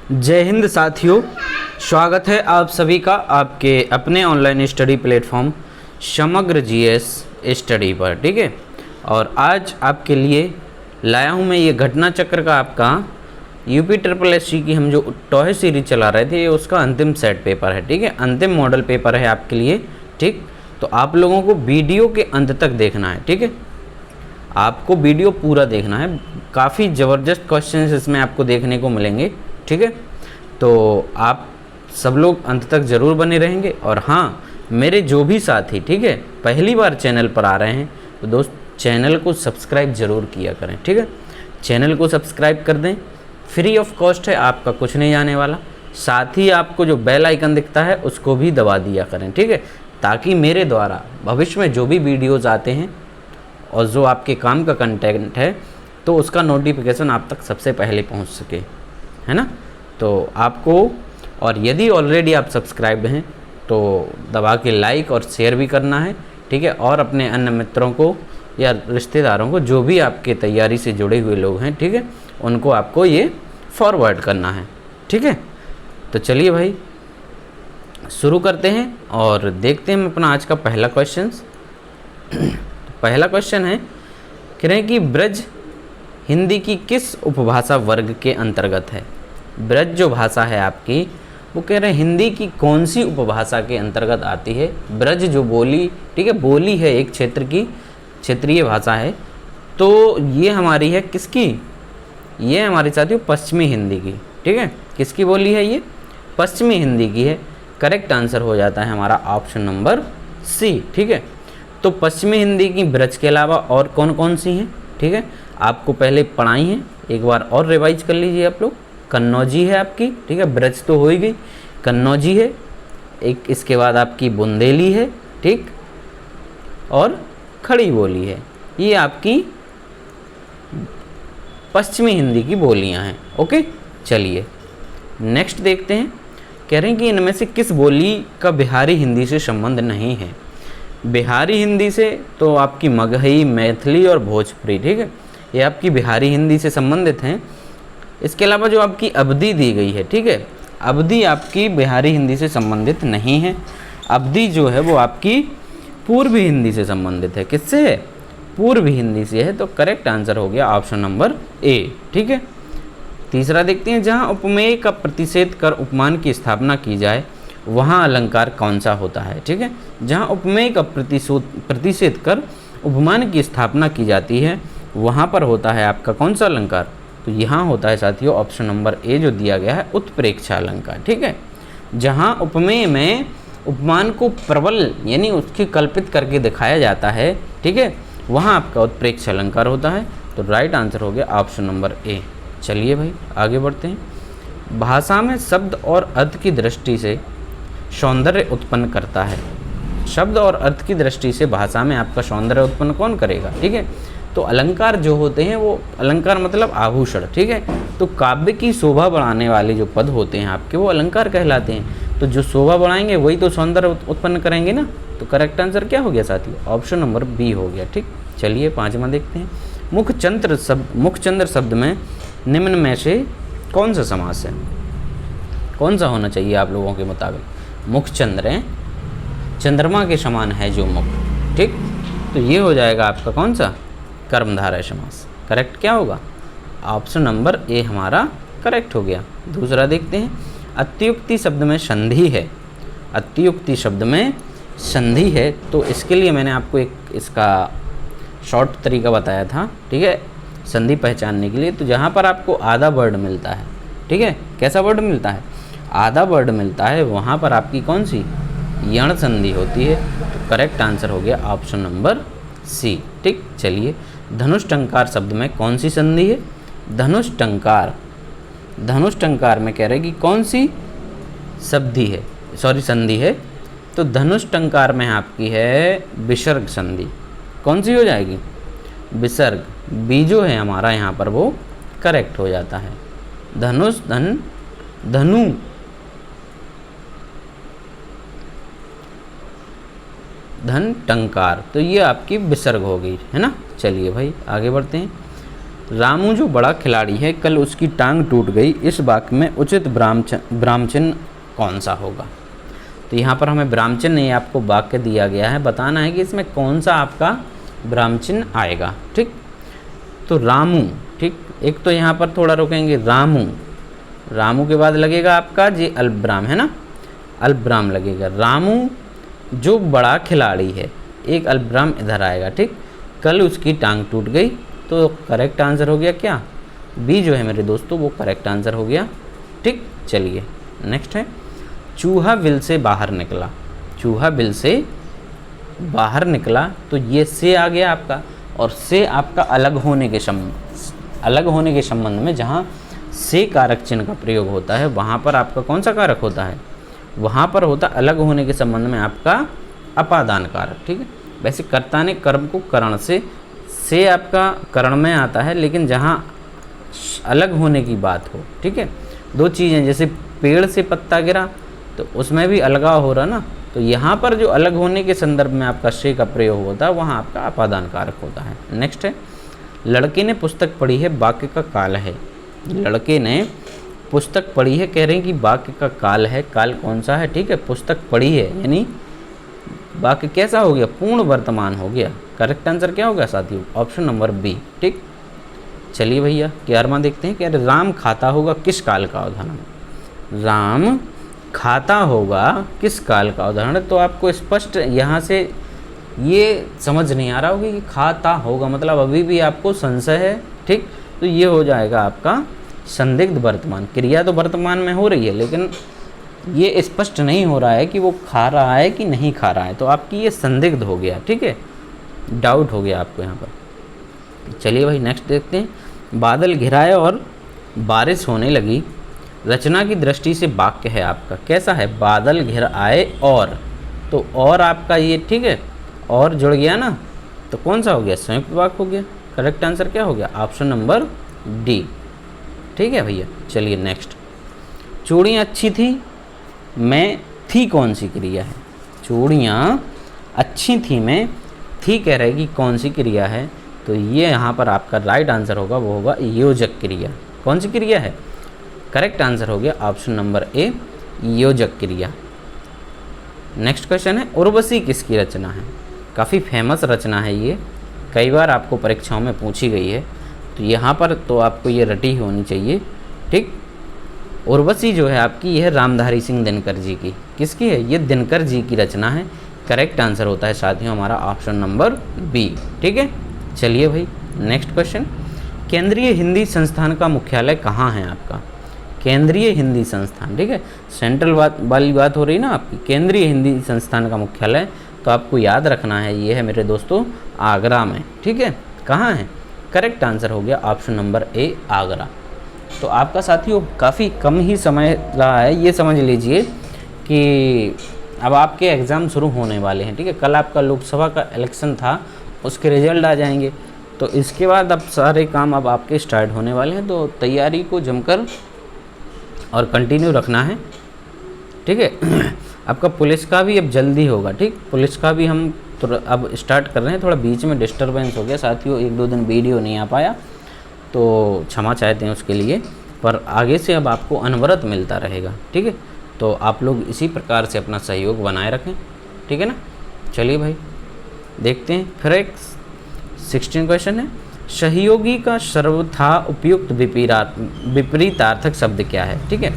जय हिंद साथियों, स्वागत है आप सभी का आपके अपने ऑनलाइन स्टडी प्लेटफॉर्म समग्र जीएस स्टडी पर। ठीक है, और आज आपके लिए लाया हूं मैं ये घटना चक्र का आपका यूपी ट्रिपल एससी की हम जो टॉय सीरीज चला रहे थे, ये उसका अंतिम सेट पेपर है। ठीक है, अंतिम मॉडल पेपर है आपके लिए। ठीक, तो आप लोगों को वीडियो के अंत तक देखना है। ठीक है, आपको वीडियो पूरा देखना है, काफ़ी ज़बरदस्त क्वेश्चंस इसमें आपको देखने को मिलेंगे। ठीक है, तो आप सब लोग अंत तक ज़रूर बने रहेंगे। और हाँ, मेरे जो भी साथी ठीक है पहली बार चैनल पर आ रहे हैं तो दोस्त चैनल को सब्सक्राइब ज़रूर किया करें। ठीक है, चैनल को सब्सक्राइब कर दें, फ्री ऑफ कॉस्ट है, आपका कुछ नहीं जाने वाला। साथ ही आपको जो बेल आइकन दिखता है उसको भी दबा दिया करें। ठीक है, ताकि मेरे द्वारा भविष्य में जो भी वीडियोज़ आते हैं और जो आपके काम का कंटेंट है तो उसका नोटिफिकेशन आप तक सबसे पहले पहुंच सके, है ना। तो आपको, और यदि ऑलरेडी आप सब्सक्राइब हैं तो दबा के लाइक और शेयर भी करना है। ठीक है, और अपने अन्य मित्रों को या रिश्तेदारों को, जो भी आपके तैयारी से जुड़े हुए लोग हैं, ठीक है, उनको आपको ये फॉरवर्ड करना है। ठीक है, तो चलिए भाई शुरू करते हैं और देखते हैं हम अपना आज का पहला क्वेश्चन। पहला क्वेश्चन है, कह रहे हैं कि ब्रज हिंदी की किस उपभाषा वर्ग के अंतर्गत है। ब्रज जो भाषा है आपकी, वो कह रहे हैं हिंदी की कौन सी उपभाषा के अंतर्गत आती है। ब्रज जो बोली, ठीक है, बोली है एक क्षेत्र की, क्षेत्रीय भाषा है, तो ये हमारी है किसकी, ये हमारे साथियों पश्चिमी हिंदी की। ठीक है, किसकी बोली है ये, पश्चिमी हिंदी की है। करेक्ट आंसर हो जाता है हमारा ऑप्शन नंबर सी। ठीक है, तो पश्चिमी हिंदी की ब्रज के अलावा और कौन कौन सी हैं, ठीक है, आपको पहले पढ़ाई हैं, एक बार और रिवाइज कर लीजिए आप लोग। कन्नौजी है आपकी, ठीक है, ब्रज तो हो ही गई, कन्नौजी है एक, इसके बाद आपकी बुंदेली है, ठीक, और खड़ी बोली है। ये आपकी पश्चिमी हिंदी की बोलियां हैं। ओके, चलिए नेक्स्ट देखते हैं। कह रहे हैं कि इनमें से किस बोली का बिहारी हिंदी से संबंध नहीं है। बिहारी हिंदी से तो आपकी मगही, मैथिली और भोजपुरी, ठीक है, ये आपकी बिहारी हिंदी से संबंधित हैं। इसके अलावा जो आपकी अवधी दी गई है, ठीक है, अवधी आपकी बिहारी हिंदी से संबंधित नहीं है। अवधी जो है वो आपकी पूर्वी हिंदी से संबंधित है। किससे है, पूर्वी हिंदी से है। तो करेक्ट आंसर हो गया ऑप्शन नंबर ए। ठीक है, तीसरा देखते हैं, जहाँ उपमेय का प्रतिषेध कर उपमान की स्थापना की जाए वहाँ अलंकार कौन सा होता है। ठीक है, जहाँ उपमेय का प्रतिषेध कर उपमान की स्थापना की जाती है वहाँ पर होता है आपका कौन सा अलंकार, तो यहाँ होता है साथियों ऑप्शन नंबर ए जो दिया गया है, उत्प्रेक्षा अलंकार। ठीक है, जहाँ उपमेय में उपमान को प्रबल यानी उसकी कल्पित करके दिखाया जाता है, ठीक है, वहाँ आपका उत्प्रेक्षा अलंकार होता है। तो राइट आंसर हो गया ऑप्शन नंबर ए। चलिए भाई आगे बढ़ते हैं। भाषा में शब्द और अर्थ की दृष्टि से सौंदर्य उत्पन्न करता है। शब्द और अर्थ की दृष्टि से भाषा में आपका सौंदर्य उत्पन्न कौन करेगा। ठीक है, तो अलंकार जो होते हैं वो, अलंकार मतलब आभूषण, ठीक है, तो काव्य की शोभा बढ़ाने वाले जो पद होते हैं आपके वो अलंकार कहलाते हैं। तो जो शोभा बढ़ाएंगे वही तो सौंदर्य उत्पन्न करेंगे ना। तो करेक्ट आंसर क्या हो गया साथियों, ऑप्शन नंबर बी हो गया। ठीक, चलिए पांचवा देखते हैं। मुखचंद्र शब्द में निम्न में से कौन सा समास है, कौन सा होना चाहिए आप लोगों के मुताबिक। मुखचंद्र है, चंद्रमा के समान है जो मुख, ठीक, तो ये हो जाएगा आपका कौन सा, कर्मधारय समास। करेक्ट क्या होगा, ऑप्शन नंबर ए हमारा करेक्ट हो गया। दूसरा देखते हैं, अत्युक्ति शब्द में संधि है। अत्युक्ति शब्द में संधि है, तो इसके लिए मैंने आपको एक इसका शॉर्ट तरीका बताया था, ठीक है, संधि पहचानने के लिए। तो जहाँ पर आपको आधा वर्ड मिलता है, ठीक है, कैसा वर्ड मिलता है, आधा वर्ड मिलता है, वहाँ पर आपकी कौन सी यण संधि होती है। तो करेक्ट आंसर हो गया ऑप्शन नंबर सी। ठीक, चलिए धनुष टंकार शब्द में कौन सी संधि है। धनुष टंकार, धनुष टंकार में कह रहे हैं कि कौन सी शब्दी है, सॉरी संधि है। तो धनुष टंकार में आपकी है विसर्ग संधि। कौन सी हो जाएगी, विसर्ग। बी जो है हमारा यहाँ पर वो करेक्ट हो जाता है। धनुष धनु, धन टंकार, तो ये आपकी विसर्ग हो गई, है ना। चलिए भाई आगे बढ़ते हैं। रामू जो बड़ा खिलाड़ी है, कल उसकी टांग टूट गई, इस वाक्य में उचित ब्राह्मचिन्ह कौन सा होगा। तो यहाँ पर हमें ब्राह्मचिन्ह नहीं, आपको वाक्य दिया गया है, बताना है कि इसमें कौन सा आपका ब्राह्मचिन्ह आएगा। ठीक, तो रामू, ठीक, एक तो यहाँ पर थोड़ा रुकेंगे, रामू, रामू के बाद लगेगा आपका जी अल्पविराम, है ना, अल्पविराम लगेगा। रामू जो बड़ा खिलाड़ी है, एक अल्पविराम इधर आएगा। ठीक, कल उसकी टांग टूट गई, तो करेक्ट आंसर हो गया क्या, बी जो है मेरे दोस्तों वो करेक्ट आंसर हो गया। ठीक, चलिए नेक्स्ट है, चूहा बिल से बाहर निकला। चूहा बिल से बाहर निकला, तो ये से आ गया आपका, और से आपका अलग होने के संबंध में जहाँ से कारक चिन्ह का प्रयोग होता है, वहाँ पर आपका कौन सा कारक होता है, वहाँ पर होता अलग होने के संबंध में आपका अपादान कारक। ठीक है, वैसे कर्ता ने कर्म को करण से आपका करण में आता है, लेकिन जहाँ अलग होने की बात हो, ठीक है, दो चीज़ें, जैसे पेड़ से पत्ता गिरा तो उसमें भी अलगाव हो रहा ना, तो यहाँ पर जो अलग होने के संदर्भ में आपका से का प्रयोग होता है, वहाँ आपका अपादान कारक होता है। नेक्स्ट है, लड़के ने पुस्तक पढ़ी है, वाक्य का काल है। लड़के ने पुस्तक पढ़ी है, कह रहे हैं कि वाक्य का काल है, काल कौन सा है, ठीक है, पुस्तक पढ़ी है, यानी वाक्य कैसा हो गया, पूर्ण वर्तमान हो गया। करेक्ट आंसर क्या होगा साथियों, ऑप्शन नंबर बी। ठीक, चलिए भैया 11वां देखते हैं, कह रहे राम खाता होगा किस काल का उदाहरण। राम खाता होगा किस काल का उदाहरण, तो आपको स्पष्ट यहाँ से ये समझ नहीं आ रहा होगा कि खाता होगा मतलब अभी भी आपको संशय है। ठीक, तो ये हो जाएगा आपका संदिग्ध वर्तमान, क्रिया तो वर्तमान में हो रही है, लेकिन ये स्पष्ट नहीं हो रहा है कि वो खा रहा है कि नहीं खा रहा है, तो आपकी ये संदिग्ध हो गया। ठीक है, डाउट हो गया आपको यहाँ पर। चलिए भाई नेक्स्ट देखते हैं, बादल घिराए और बारिश होने लगी, रचना की दृष्टि से वाक्य है आपका कैसा है, बादल घिर आए और, तो और आपका ये, ठीक है, और जुड़ गया ना, तो कौन सा हो गया, संयुक्त वाक्य हो गया। करेक्ट आंसर क्या हो गया, ऑप्शन नंबर डी। ठीक है भैया, चलिए नेक्स्ट, चूड़ियाँ अच्छी थी, मैं थी कौन सी क्रिया है। चूड़ियाँ अच्छी थी में थी कह रहे कि कौन सी क्रिया है, तो ये यहाँ पर आपका राइट आंसर होगा, वो होगा योजक क्रिया। कौन सी क्रिया है, करेक्ट आंसर हो गया ऑप्शन नंबर ए, योजक क्रिया। नेक्स्ट क्वेश्चन है, उर्वशी किसकी रचना है। काफ़ी फेमस रचना है ये, कई बार आपको परीक्षाओं में पूछी गई है, तो यहाँ पर तो आपको ये रटी होनी चाहिए। ठीक, उर्वशी जो है आपकी यह रामधारी सिंह दिनकर जी की, किसकी है, ये दिनकर जी की रचना है। करेक्ट आंसर होता है साथियों हमारा ऑप्शन नंबर बी। ठीक है, चलिए भाई नेक्स्ट क्वेश्चन, केंद्रीय हिंदी संस्थान का मुख्यालय कहाँ है आपका। केंद्रीय हिंदी संस्थान, ठीक है, सेंट्रल वाली बात हो रही ना आपकी, केंद्रीय हिंदी संस्थान का मुख्यालय, तो आपको याद रखना है ये है मेरे दोस्तों आगरा में। ठीक है, कहाँ है, करेक्ट आंसर हो गया ऑप्शन नंबर ए, आगरा। तो आपका साथियों काफ़ी कम ही समय रहा है, ये समझ लीजिए कि अब आपके एग्ज़ाम शुरू होने वाले हैं। ठीक है, कल आपका लोकसभा का इलेक्शन था, उसके रिजल्ट आ जाएंगे, तो इसके बाद अब सारे काम अब आपके स्टार्ट होने वाले हैं, तो तैयारी को जमकर और कंटिन्यू रखना है। ठीक है, आपका पुलिस का भी अब जल्दी होगा। ठीक, पुलिस का भी हम अब स्टार्ट कर रहे हैं, थोड़ा बीच में डिस्टर्बेंस हो गया साथियों, 1-2 दिन वीडियो नहीं आ पाया, तो क्षमा चाहते हैं उसके लिए, पर आगे से अब आपको अनवरत मिलता रहेगा। ठीक है, तो आप लोग इसी प्रकार से अपना सहयोग बनाए रखें। ठीक है ना, चलिए भाई देखते हैं फिर एक 16 क्वेश्चन है, सहयोगी का सर्वथा उपयुक्त विपरीतार्थक शब्द क्या है। ठीक है,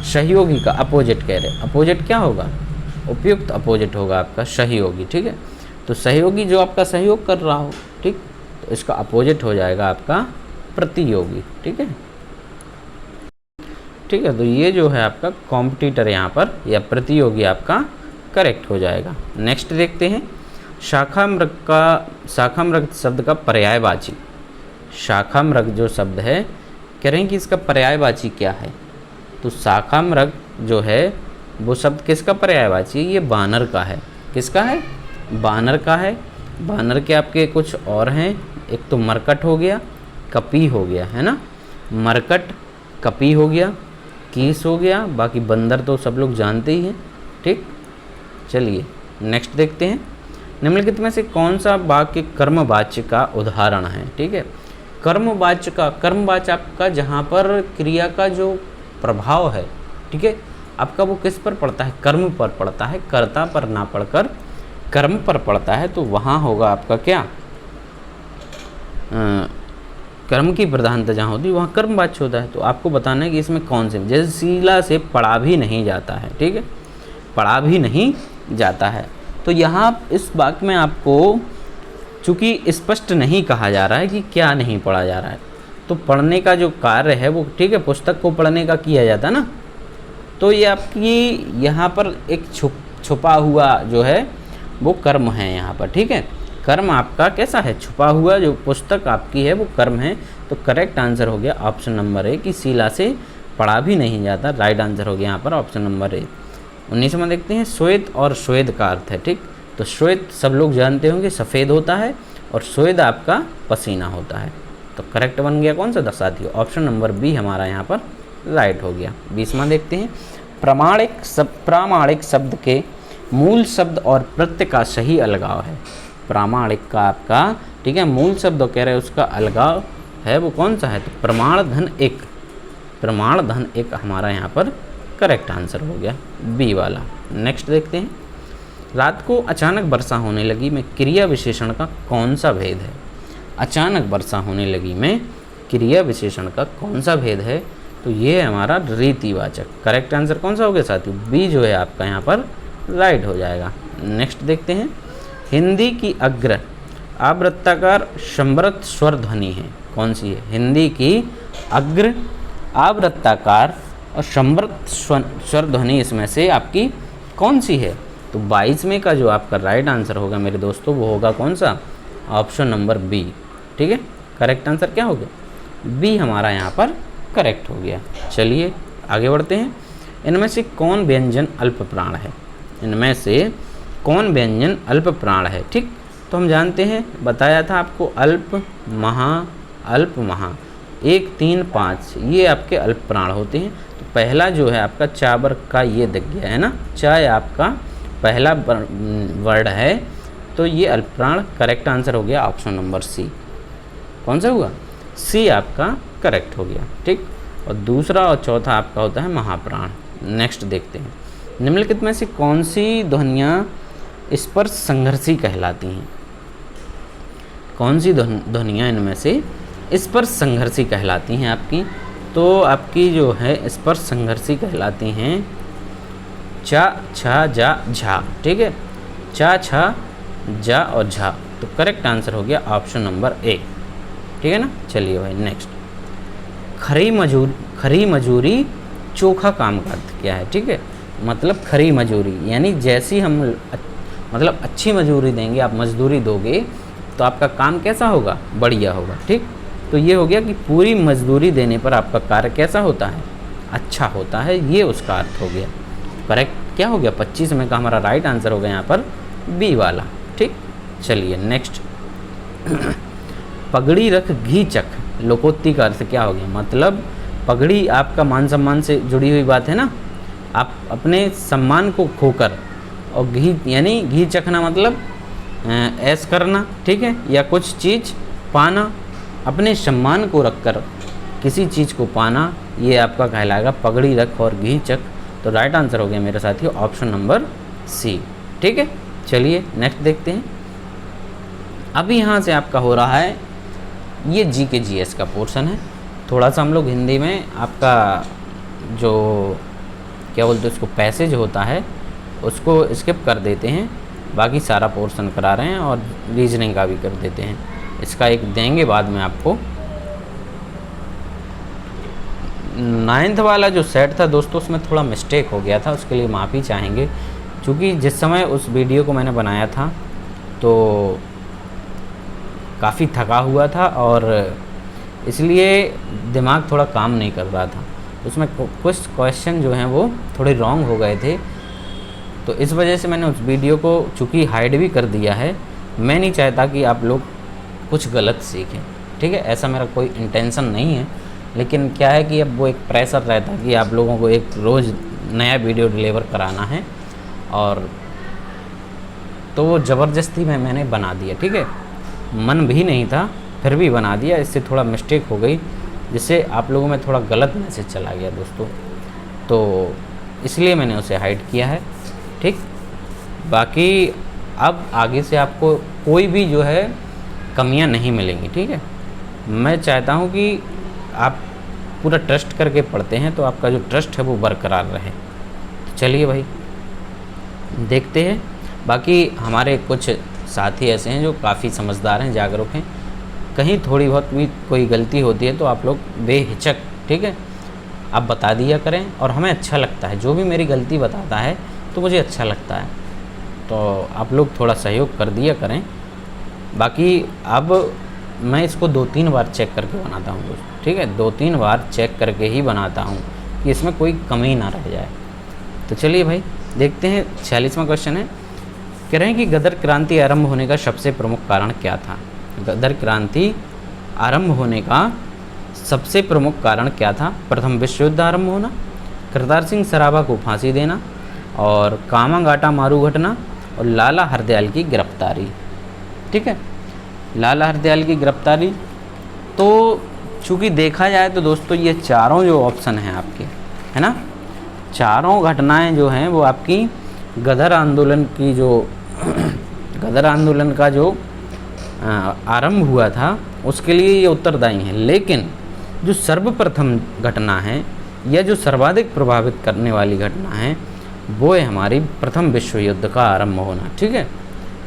सहयोगी का अपोजिट कह रहे, अपोजिट क्या होगा, उपयुक्त अपोजिट होगा आपका सहयोगी। ठीक है, तो सहयोगी जो आपका सहयोग कर रहा हो, ठीक, तो इसका अपोजिट हो जाएगा आपका प्रतियोगी। ठीक है, ठीक है, तो ये जो है आपका कॉम्पिटिटर यहाँ पर या प्रतियोगी आपका करेक्ट हो जाएगा। नेक्स्ट देखते हैं, शाखामृग शब्द का पर्यायवाची, शाखामृग जो शब्द है कह रहे हैं कि इसका पर्यायवाची क्या है, तो शाखामृग जो है वो शब्द किसका पर्यायवाची है, ये बानर का है। किसका है, बानर का है। बानर के आपके कुछ और हैं, एक तो मरकट हो गया, कपी हो गया, है ना, मरकट कपी हो गया, कीस हो गया, बाकी बंदर तो सब लोग जानते ही हैं। ठीक, चलिए नेक्स्ट देखते हैं, निम्नलिखित में से कौन सा वाक्य कर्मवाच्य का उदाहरण है। ठीक है, कर्मवाच आपका जहाँ पर क्रिया का जो प्रभाव है, ठीक है, आपका वो किस पर पड़ता है, कर्म पर पड़ता है, कर्ता पर ना पड़कर कर्म पर पड़ता है, तो वहाँ होगा आपका क्या, कर्म की प्रधानता जहाँ होती है वहाँ कर्मवाच्य होता है। तो आपको बताना है कि इसमें कौन से, जैसे शीला से पढ़ा भी नहीं जाता है, ठीक है, पढ़ा भी नहीं जाता है, तो यहाँ इस वाक्य में आपको चूँकि स्पष्ट नहीं कहा जा रहा है कि क्या नहीं पढ़ा जा रहा है, तो पढ़ने का जो कार्य है वो, ठीक है, पुस्तक को पढ़ने का किया जाता है ना, तो ये आपकी यहाँ पर एक छुपा हुआ जो है वो कर्म है यहाँ पर, ठीक है, कर्म आपका कैसा है, छुपा हुआ जो पुस्तक आपकी है वो कर्म है। तो करेक्ट आंसर हो गया ऑप्शन नंबर ए कि शीला से पढ़ा भी नहीं जाता, राइट आंसर हो गया यहाँ पर ऑप्शन नंबर ए। 19वां देखते हैं, श्वेत और श्वेत का अर्थ है, ठीक, तो श्वेत सब लोग जानते होंगे सफ़ेद होता है और श्वेत आपका पसीना होता है, तो करेक्ट बन गया कौन सा साथियों, ऑप्शन नंबर बी हमारा यहाँ पर राइट हो गया। 20वां देखते हैं, प्रामाणिक शब्द के मूल शब्द और प्रत्यय का सही अलगाव है। प्रामाणिक का आपका, ठीक है, मूल शब्द कह रहे हैं उसका अलगाव है वो कौन सा है, तो प्रमाण धन एक हमारा यहाँ पर करेक्ट आंसर हो गया बी वाला। नेक्स्ट देखते हैं, रात को अचानक वर्षा होने लगी में क्रिया विशेषण का कौन सा भेद है। अचानक वर्षा होने लगी में क्रिया विशेषण का कौन सा भेद है, तो ये है हमारा रीतिवाचक। करेक्ट आंसर कौन सा हो गया साथियों, बी जो है आपका यहाँ पर राइट हो जाएगा। नेक्स्ट देखते हैं, हिंदी की अग्र आवृत्ताकार समृद्ध स्वर ध्वनि है, कौन सी है, हिंदी की अग्र आवृत्ताकार और समृद्ध स्वर ध्वनि इसमें से आपकी कौन सी है, तो 22वें का जो आपका राइट आंसर होगा मेरे दोस्तों वो होगा कौन सा, ऑप्शन नंबर बी, ठीक है, करेक्ट आंसर क्या हो गया, बी हमारा यहाँ पर करेक्ट हो गया। चलिए आगे बढ़ते हैं, इनमें से कौन व्यंजन अल्प प्राण है, इनमें से कौन व्यंजन अल्प प्राण है, ठीक, तो हम जानते हैं, बताया था आपको अल्प महा 1 3 5 ये आपके अल्प प्राण होते हैं। तो पहला जो है आपका चावर का ये दिख गया है ना, चाय आपका पहला वर्ड है, तो ये अल्प प्राण करेक्ट आंसर हो गया ऑप्शन नंबर सी, कौन सा हुआ, सी आपका करेक्ट हो गया, ठीक, और दूसरा और चौथा आपका होता है महाप्राण। नेक्स्ट देखते हैं, निम्नलिखित में से कौन सी ध्वनियाँ स्पर्श संघर्षी कहलाती हैं, कौन सी ध्वनियाँ इनमें से स्पर्श संघर्षी कहलाती हैं आपकी, तो आपकी जो है स्पर्श संघर्षी कहलाती हैं चा छा जा झा, ठीक है, चा छा जा और झा, तो करेक्ट आंसर हो गया ऑप्शन नंबर ए, ठीक है ना। चलिए भाई नेक्स्ट, खरी मजूरी चोखा काम का अर्थ क्या है, ठीक है, मतलब खरी मजूरी यानी जैसी हम मतलब अच्छी मजदूरी देंगे, आप मजदूरी दोगे तो आपका काम कैसा होगा, बढ़िया होगा, ठीक, तो ये हो गया कि पूरी मजदूरी देने पर आपका कार्य कैसा होता है, अच्छा होता है, ये उसका अर्थ हो गया। करेक्ट क्या हो गया, 25 में का हमारा राइट आंसर हो गया यहाँ पर बी वाला, ठीक। चलिए नेक्स्ट, पगड़ी रख घी चख लोकोक्ति का अर्थ क्या हो गया, मतलब पगड़ी आपका मान सम्मान से जुड़ी हुई बात है ना, आप अपने सम्मान को खोकर, और घी यानी घी चखना मतलब ऐश करना, ठीक है, या कुछ चीज़ पाना, अपने सम्मान को रखकर किसी चीज़ को पाना, ये आपका कहलाएगा पगड़ी रख और घी चख, तो राइट आंसर हो गया मेरे साथियों ऑप्शन नंबर सी, ठीक है। चलिए नेक्स्ट देखते हैं, अभी यहाँ से आपका हो रहा है ये जी के जीएस का पोर्शन है, थोड़ा सा हम लोग हिंदी में आपका जो क्या बोलते हैं उसको पैसेज होता है उसको स्किप कर देते हैं, बाकी सारा पोर्शन करा रहे हैं और रीजनिंग का भी कर देते हैं, इसका एक देंगे बाद में आपको। 9th वाला जो सेट था दोस्तों उसमें थोड़ा मिस्टेक हो गया था, उसके लिए माफ़ी चाहेंगे, क्योंकि जिस समय उस वीडियो को मैंने बनाया था तो काफ़ी थका हुआ था और इसलिए दिमाग थोड़ा काम नहीं कर रहा था, उसमें कुछ क्वेश्चन जो हैं वो थोड़े रॉन्ग हो गए थे, तो इस वजह से मैंने उस वीडियो को चूँकि हाइड भी कर दिया है। मैं नहीं चाहता कि आप लोग कुछ गलत सीखें, ठीक है, ऐसा मेरा कोई इंटेंशन नहीं है, लेकिन क्या है कि अब वो एक प्रेशर रहता है कि आप लोगों को एक रोज़ नया वीडियो डिलीवर कराना है, और तो वो ज़बरदस्ती में मैंने बना दिया, ठीक है, मन भी नहीं था, फिर भी बना दिया, इससे थोड़ा मिस्टेक हो गई, जिससे आप लोगों में थोड़ा गलत मैसेज चला गया दोस्तों, तो इसलिए मैंने उसे हाइड किया है। ठीक, बाकी अब आगे से आपको कोई भी जो है कमियां नहीं मिलेंगी। ठीक है, मैं चाहता हूं कि आप पूरा ट्रस्ट करके पढ़ते हैं, तो आपका जो ट्रस्ट है वो बरकरार रहे। तो चलिए भाई देखते हैं। बाकी हमारे कुछ साथी ऐसे हैं जो काफ़ी समझदार हैं, जागरूक हैं, कहीं थोड़ी बहुत भी कोई गलती होती है तो आप लोग बेहिचक, ठीक है, आप बता दिया करें, और हमें अच्छा लगता है, जो भी मेरी गलती बताता है तो मुझे अच्छा लगता है, तो आप लोग थोड़ा सहयोग कर दिया करें। बाकी अब मैं इसको 2-3 बार चेक करके बनाता हूँ दोस्तों, ठीक है, 2-3 बार चेक करके ही बनाता हूँ कि इसमें कोई कमी ना रह जाए। तो चलिए भाई देखते हैं। 46वां क्वेश्चन है, कह रहे हैं कि गदर क्रांति आरंभ होने का सबसे प्रमुख कारण क्या था। गदर क्रांति आरंभ होने का सबसे प्रमुख कारण क्या था। प्रथम विश्व युद्ध आरंभ होना, करतार सिंह सराभा को फांसी देना, और कामागाटा मारू घटना, और लाला हरदयाल की गिरफ्तारी। ठीक है, लाला हरदयाल की गिरफ्तारी। तो चूँकि देखा जाए तो दोस्तों ये चारों जो ऑप्शन हैं आपके, है ना, चारों घटनाएं जो हैं वो आपकी गदर आंदोलन की जो गदर आंदोलन का जो आरंभ हुआ था उसके लिए ये उत्तरदायी हैं। लेकिन जो सर्वप्रथम घटना है या जो सर्वाधिक प्रभावित करने वाली घटना है वो है हमारी प्रथम विश्व युद्ध का आरंभ होना। ठीक है,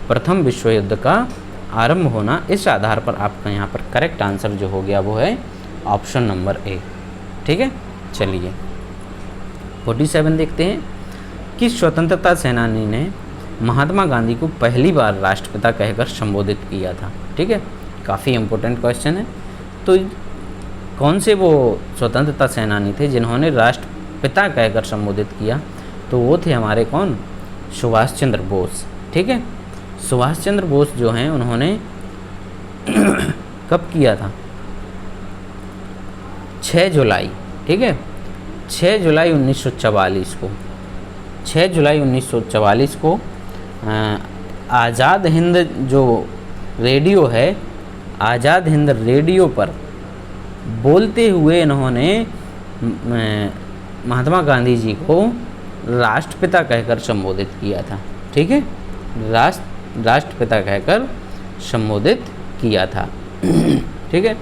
प्रथम विश्व युद्ध का आरंभ होना। इस आधार पर आपका यहाँ पर करेक्ट आंसर जो हो गया वो है ऑप्शन नंबर ए। ठीक है, चलिए 47 देखते हैं कि स्वतंत्रता सेनानी ने महात्मा गांधी को पहली बार राष्ट्रपिता कहकर संबोधित किया था। ठीक है, काफ़ी इम्पोर्टेंट क्वेश्चन है। तो कौन से वो स्वतंत्रता सेनानी थे जिन्होंने राष्ट्रपिता कहकर संबोधित किया, तो वो थे हमारे कौन, सुभाष चंद्र बोस। ठीक है, सुभाष चंद्र बोस जो हैं उन्होंने कब किया था, 6 जुलाई। ठीक है, 6 जुलाई 1944 को, 6 जुलाई 1944 को आज़ाद हिंद जो रेडियो है, आज़ाद हिंद रेडियो पर बोलते हुए इन्होंने महात्मा गांधी जी को राष्ट्रपिता कहकर संबोधित किया था। ठीक है, राष्ट्रपिता कहकर संबोधित किया था। ठीक है,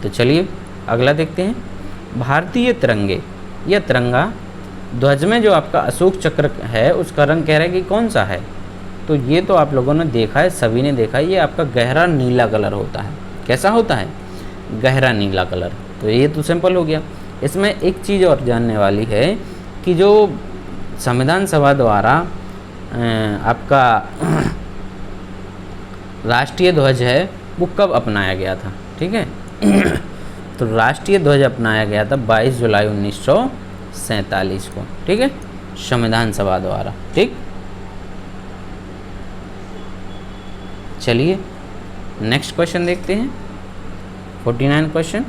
तो चलिए अगला देखते हैं। भारतीय तिरंगे या तिरंगा ध्वज में जो आपका अशोक चक्र है उसका रंग कह रहा है कि कौन सा है, तो ये तो आप लोगों ने देखा है, सभी ने देखा है, ये आपका गहरा नीला कलर होता है। कैसा होता है, गहरा नीला कलर। तो ये तो सिंपल हो गया। इसमें एक चीज़ और जानने वाली है कि जो संविधान सभा द्वारा आपका राष्ट्रीय ध्वज है वो कब अपनाया गया था। ठीक है, तो राष्ट्रीय ध्वज अपनाया गया था 22 जुलाई 1947 को। ठीक है, संविधान सभा द्वारा। ठीक, चलिए नेक्स्ट क्वेश्चन देखते हैं। 49 क्वेश्चन,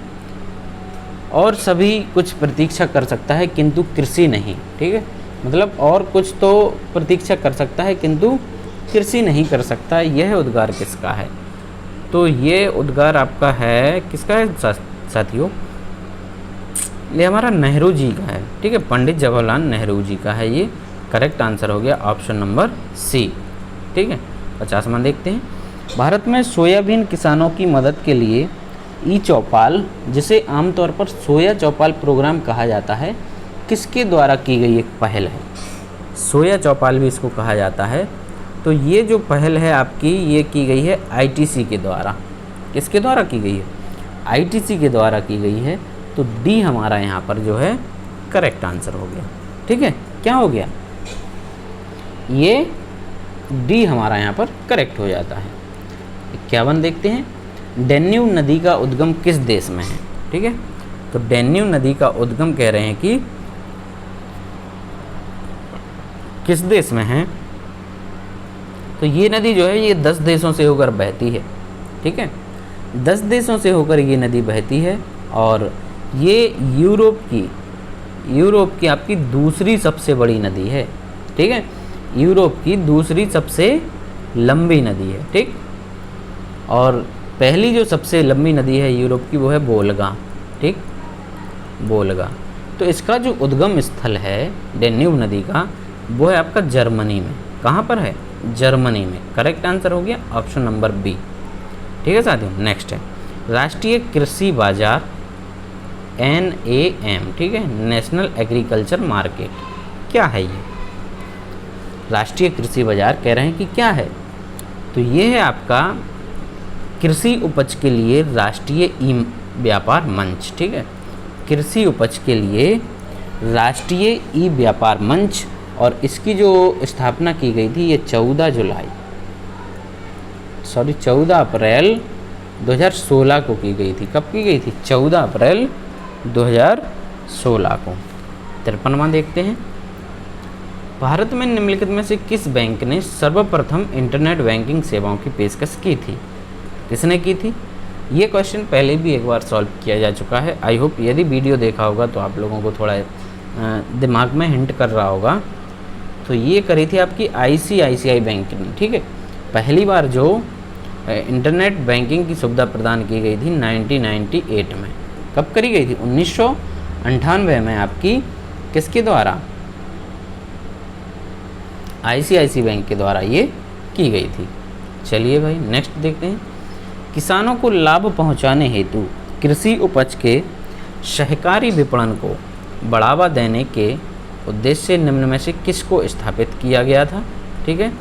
और सभी कुछ प्रतीक्षा कर सकता है किंतु कृषि नहीं। ठीक है, मतलब और कुछ तो प्रतीक्षा कर सकता है किंतु कृषि नहीं कर सकता, यह उद्गार किसका है। तो ये उद्गार आपका है, किसका है साथियों, ये हमारा नेहरू जी का है। ठीक है, पंडित जवाहरलाल नेहरू जी का है। ये करेक्ट आंसर हो गया ऑप्शन नंबर सी। ठीक है, 50वां देखते हैं। भारत में सोयाबीन किसानों की मदद के लिए ई चौपाल, जिसे आमतौर पर सोया चौपाल प्रोग्राम कहा जाता है, किसके द्वारा की गई एक पहल है। सोया चौपाल भी इसको कहा जाता है। तो ये जो पहल है आपकी, ये की गई है आईटीसी के द्वारा। किसके द्वारा की गई है, आईटीसी के द्वारा की गई है। तो डी हमारा यहाँ पर जो है करेक्ट आंसर हो गया। ठीक है, क्या हो गया, ये डी हमारा यहाँ पर करेक्ट हो जाता है। 51 देखते हैं। डैन्यूब नदी का उद्गम किस देश में है। ठीक है, तो डैन्यूब नदी का उद्गम कह रहे हैं कि किस देश में है, तो ये नदी जो है ये 10 देशों से होकर बहती है। ठीक है, 10 देशों से होकर ये नदी बहती है, और ये यूरोप की आपकी दूसरी सबसे बड़ी नदी है। ठीक है, यूरोप की दूसरी सबसे लंबी नदी है। ठीक, और पहली जो सबसे लंबी नदी है यूरोप की वो है वोल्गा, ठीक, वोल्गा। तो इसका जो उद्गम स्थल है डेन्यूब नदी का वो है आपका जर्मनी में। कहाँ पर है? जर्मनी में। करेक्ट आंसर हो गया ऑप्शन नंबर बी। ठीक है साथियों, नेक्स्ट है राष्ट्रीय कृषि बाजार NAM, ठीक है, नेशनल एग्रीकल्चर मार्केट। क्या है ये? राष्ट्रीय कृषि बाजार कह रहे हैं कि क्या है? तो ये है आपका कृषि उपज के लिए राष्ट्रीय ई व्यापार मंच, ठीक है, कृषि उपज के लिए राष्ट्रीय ई व्यापार मंच। और इसकी जो स्थापना की गई थी ये 14 अप्रैल 2016 को की गई थी। कब की गई थी? 14 अप्रैल 2016 को। 53वां देखते हैं, भारत में निम्नलिखित में से किस बैंक ने सर्वप्रथम इंटरनेट बैंकिंग सेवाओं की पेशकश की थी? किसने की थी? ये क्वेश्चन पहले भी एक बार सॉल्व किया जा चुका है। आई होप यदि वीडियो देखा होगा तो आप लोगों को थोड़ा दिमाग में हिंट कर रहा होगा। तो ये करी थी आपकी ICICI बैंक ने, ठीक है। पहली बार जो इंटरनेट बैंकिंग की सुविधा प्रदान की गई थी 1998 में। कब करी गई थी? 1998 में आपकी किसके द्वारा? ICICI बैंक के द्वारा ये की गई थी। चलिए भाई नेक्स्ट देखते हैं, किसानों को लाभ पहुंचाने हेतु कृषि उपज के सहकारी विपणन को बढ़ावा देने के उद्देश्य से निम्न में से किसको स्थापित किया गया था? ठीक है,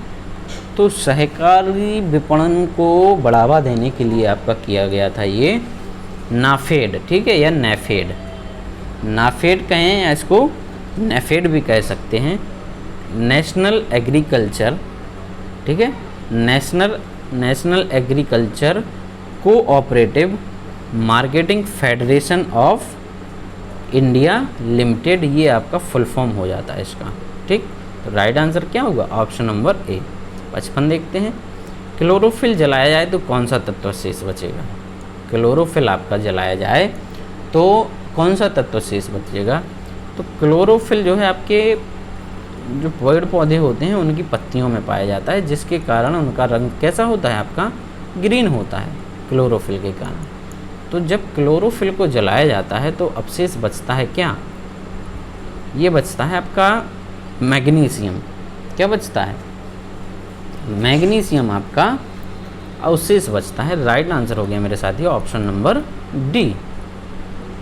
तो सहकारी विपणन को बढ़ावा देने के लिए आपका किया गया था ये नाफेड, ठीक है, या नेफेड। नाफेड कहें या इसको नेफेड भी कह सकते हैं, नेशनल एग्रीकल्चर, ठीक है, national agriculture cooperative marketing federation of India limited, ये आपका फुल फॉर्म हो जाता है इसका, ठीक। तो राइट आंसर क्या होगा? Option number A. 55 देखते हैं, क्लोरोफिल जलाया जाए तो कौन सा तत्व शेष बचेगा? क्लोरोफिल आपका जलाया जाए तो कौन सा तत्व शेष बचेगा? तो क्लोरोफिल जो है आपके जो पेड़ पौधे होते हैं उनकी पत्तियों में पाया जाता है, जिसके कारण उनका रंग कैसा होता है? आपका ग्रीन होता है क्लोरोफिल के कारण। तो जब क्लोरोफिल को जलाया जाता है तो अवशेष बचता है क्या? ये बचता है आपका मैग्नीशियम। क्या बचता है? मैग्नीशियम आपका अवशेष बचता है। राइट आंसर हो गया मेरे साथियों ऑप्शन नंबर डी।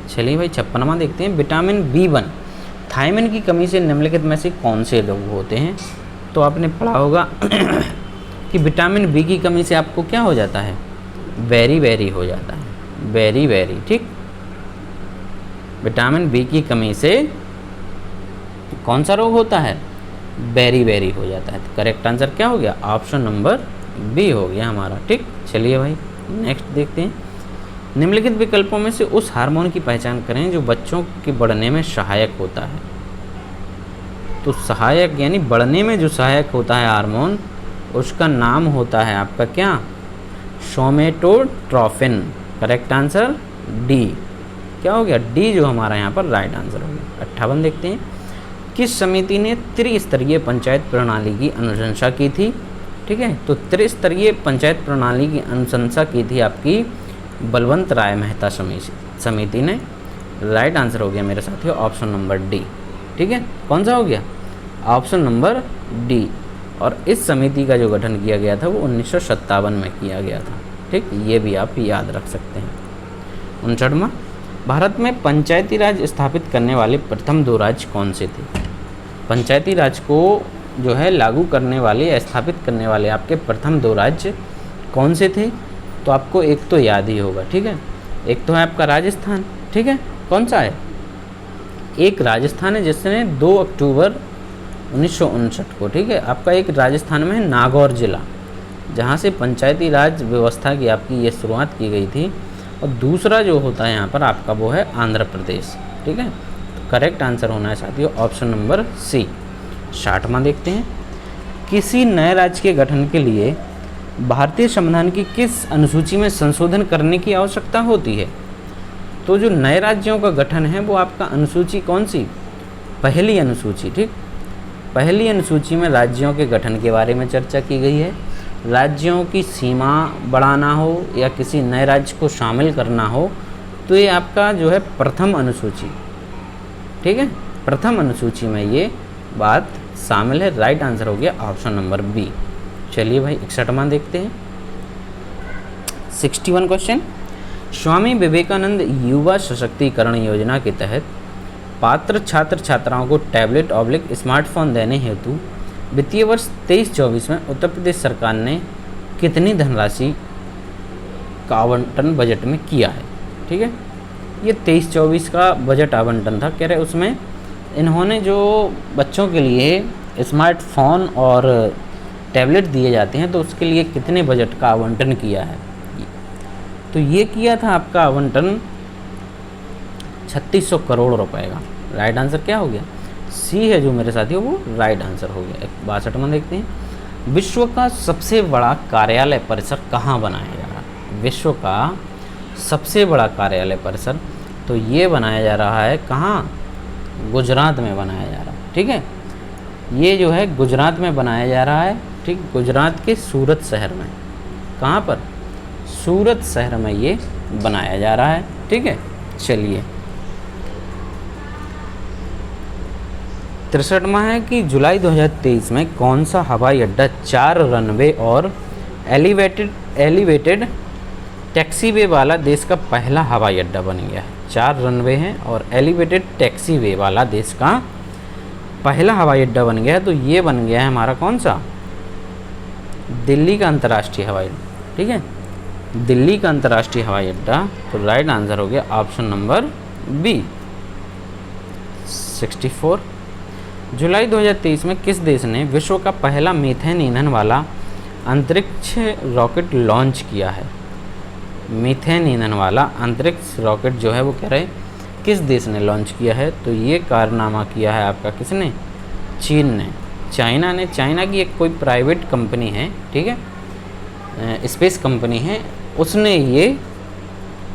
चलिए भाई 56वां देखते हैं, विटामिन B1 थायमिन की कमी से निम्नलिखित में से कौन से रोग होते हैं? तो आपने पढ़ा होगा कि विटामिन बी की कमी से आपको क्या हो जाता है? बेरी हो जाता है, बेरी, ठीक। विटामिन बी की कमी से कौन सा रोग होता है? बेरी हो जाता है। तो करेक्ट आंसर क्या हो गया? ऑप्शन नंबर बी हो गया हमारा, ठीक। चलिए भाई नेक्स्ट देखते हैं, निम्नलिखित विकल्पों में से उस हार्मोन की पहचान करें जो बच्चों के बढ़ने में सहायक होता है। तो सहायक यानी बढ़ने में जो सहायक होता है हार्मोन, उसका नाम होता है आपका क्या? सोमेटोट्रोफिन। Correct answer D. क्या हो गया? डी जो हमारा यहाँ पर राइट आंसर हो गया। 58 देखते हैं, किस समिति ने त्रिस्तरीय पंचायत प्रणाली की अनुशंसा की थी? ठीक है, तो त्रिस्तरीय पंचायत प्रणाली की अनुशंसा की थी आपकी बलवंत राय मेहता समिति ने। राइट आंसर हो गया मेरे साथियों ऑप्शन नंबर डी, ठीक है। कौन सा हो गया? Option number D. और इस समिति का जो गठन किया गया था वो 1957 में किया गया था, ठीक। ये भी आप याद रख सकते हैं। 59वां, भारत में पंचायती राज स्थापित करने वाले प्रथम 2 राज्य कौन से थे? पंचायती राज को जो है लागू करने वाले या स्थापित करने वाले आपके प्रथम 2 राज्य कौन से थे? तो आपको एक तो याद ही होगा, ठीक है। एक तो है आपका राजस्थान, ठीक है। कौन सा है? एक राजस्थान है जिसने 2 अक्टूबर 1959 को, ठीक है, आपका एक राजस्थान में है नागौर जिला, जहाँ से पंचायती राज व्यवस्था की आपकी ये शुरुआत की गई थी। और दूसरा जो होता है यहाँ पर आपका वो है आंध्र प्रदेश, ठीक है। तो करेक्ट आंसर होना है साथियों ऑप्शन नंबर सी। 60वां देखते हैं, किसी नए राज्य के गठन के लिए भारतीय संविधान की किस अनुसूची में संशोधन करने की आवश्यकता होती है? तो जो नए राज्यों का गठन है वो आपका अनुसूची कौन सी? पहली अनुसूची, ठीक। पहली अनुसूची में राज्यों के गठन के बारे में चर्चा की गई है। राज्यों की सीमा बढ़ाना हो या किसी नए राज्य को शामिल करना हो, तो ये आपका जो है प्रथम अनुसूची, ठीक है, प्रथम अनुसूची में ये बात शामिल है। राइट आंसर हो गया ऑप्शन नंबर बी। चलिए भाई 61वां देखते हैं। 61 क्वेश्चन, स्वामी विवेकानंद युवा सशक्तिकरण योजना के तहत पात्र छात्र छात्राओं को टैबलेट ऑब्लिक स्मार्टफोन देने हेतु वित्तीय वर्ष 23-24 में उत्तर प्रदेश सरकार ने कितनी धनराशि का आवंटन बजट में किया है? ठीक है, ये 23-24 का बजट आवंटन था, कह रहे उसमें इन्होंने जो बच्चों के लिए स्मार्टफोन और टैबलेट दिए जाते हैं तो उसके लिए कितने बजट का आवंटन किया है? तो ये किया था आपका आवंटन 3600 करोड़ रुपए का। राइट आंसर क्या हो गया? सी है जो मेरे साथियों, वो राइट आंसर हो गया। 62वां देखते हैं, विश्व का सबसे बड़ा कार्यालय परिसर कहाँ बनाया जा रहा है? विश्व का सबसे बड़ा कार्यालय परिसर तो ये बनाया जा रहा है कहाँ? गुजरात में बनाया जा रहा है। ठीक है, ये जो है गुजरात में बनाया जा रहा है। ठीक, गुजरात के सूरत शहर में। कहाँ पर? सूरत शहर में ये बनाया जा रहा है। ठीक है, चलिए 63वां है कि जुलाई 2023 में कौन सा हवाई अड्डा 4 रनवे और एलिवेटेड टैक्सीवे वाला देश का पहला हवाई अड्डा बन गया है? 4 रनवे हैं और एलिवेटेड टैक्सीवे वाला देश का पहला हवाई अड्डा बन गया है। तो ये बन गया है हमारा कौन सा? दिल्ली का अंतर्राष्ट्रीय हवाई अड्डा। ठीक है, दिल्ली का अंतर्राष्ट्रीय हवाई अड्डा। तो राइट आंसर हो गया ऑप्शन नंबर बी। 64, जुलाई 2023 में किस देश ने विश्व का पहला मीथेन ईंधन वाला अंतरिक्ष रॉकेट लॉन्च किया है? मीथेन ईंधन वाला अंतरिक्ष रॉकेट जो है वो कह रहे किस देश ने लॉन्च किया है? तो ये कारनामा किया है आपका किसने? चीन ने, चाइना ने। चाइना की एक कोई प्राइवेट कंपनी है, ठीक है, स्पेस कंपनी है, उसने ये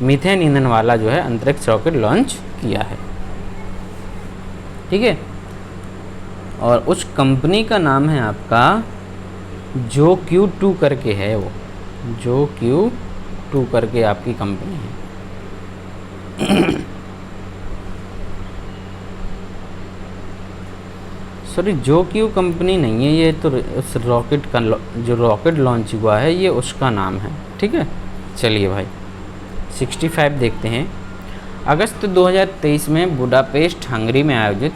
मीथेन ईंधन वाला जो है अंतरिक्ष रॉकेट लॉन्च किया है। ठीक है, और उस कंपनी का नाम है आपका JOQ-2 करके है, वो JOQ-2 करके आपकी कंपनी है। सॉरी, JOQ कंपनी नहीं है ये, तो उस रॉकेट का जो रॉकेट लॉन्च हुआ है ये उसका नाम है। ठीक है, चलिए भाई 65 देखते हैं। अगस्त 2023 में बुडापेस्ट हंगरी में आयोजित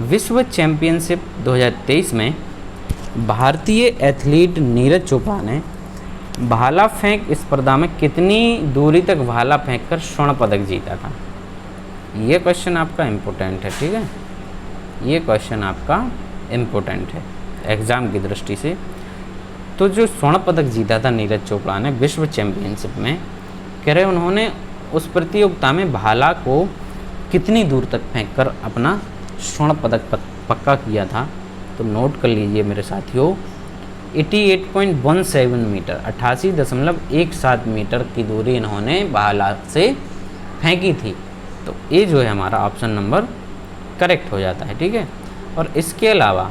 विश्व चैंपियनशिप 2023 में भारतीय एथलीट नीरज चोपड़ा ने भाला फेंक स्पर्धा में कितनी दूरी तक भाला फेंककर स्वर्ण पदक जीता था? ये क्वेश्चन आपका इम्पोर्टेंट है। ठीक है, ये क्वेश्चन आपका इम्पोर्टेंट है एग्ज़ाम की दृष्टि से। तो जो स्वर्ण पदक जीता था नीरज चोपड़ा ने विश्व चैंपियनशिप में, कह रहे उन्होंने उस प्रतियोगिता में भाला को कितनी दूर तक फेंककर अपना स्वर्ण पदक पक्का किया था? तो नोट कर लीजिए मेरे साथियों, 88.17 मीटर, 88.17 मीटर की दूरी इन्होंने भाला से फेंकी थी। तो ये जो है हमारा ऑप्शन नंबर करेक्ट हो जाता है। ठीक है, और इसके अलावा